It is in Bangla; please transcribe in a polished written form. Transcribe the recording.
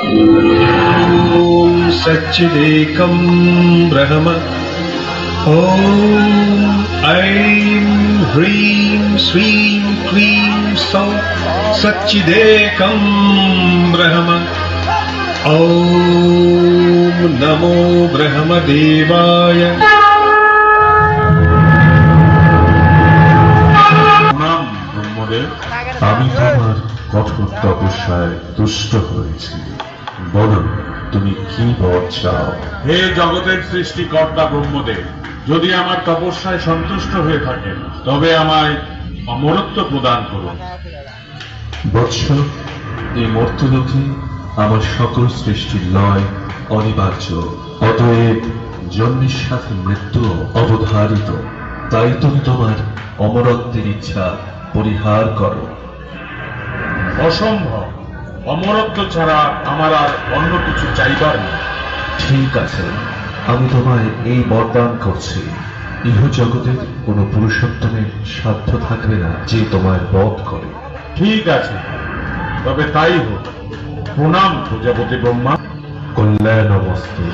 ॐ सच्चिदेकं ब्रह्म। ॐ ऐं ह्रीं श्रीं क्लीं सौः सच्चिदेकं ब्रह्म। ॐ नमो ब्रह्मदेवाय। প্রণাম ব্রহ্মদেব। আমি তোমার কঠোর তপস্যায় তুষ্ট হয়েছি। বলো, তুমি কি বর চাও? হে জগতের সৃষ্টিকর্তা ব্রহ্মদেব, যদি আমার তপস্যায় সন্তুষ্ট হয়ে থাকেন তবে আমায় অমরত্ব প্রদান করুন। বৎস, এই মর্তলোকে আমার সকল সৃষ্টির লয় অনিবার্য, অতএব জন্মের সাথে মৃত্যু অবধারিত। তাই তুমি তোমার অমরত্বের ইচ্ছা পরিহার করো। অসম্ভব, অমরত্ব ছাড়া আমার আর অন্য কিছু চাইবার নেই। ঠিক আছে, আমি তোমায় এই বরদান করছি, ইহ জগতের কোন পুরুষোত্তমের সাধ্য থাকবে না যে তোমায় বধ করে। ঠিক আছে, তবে তাই হোক। প্রণাম প্রজাপতি ব্রহ্মা। কল্যাণমস্তু।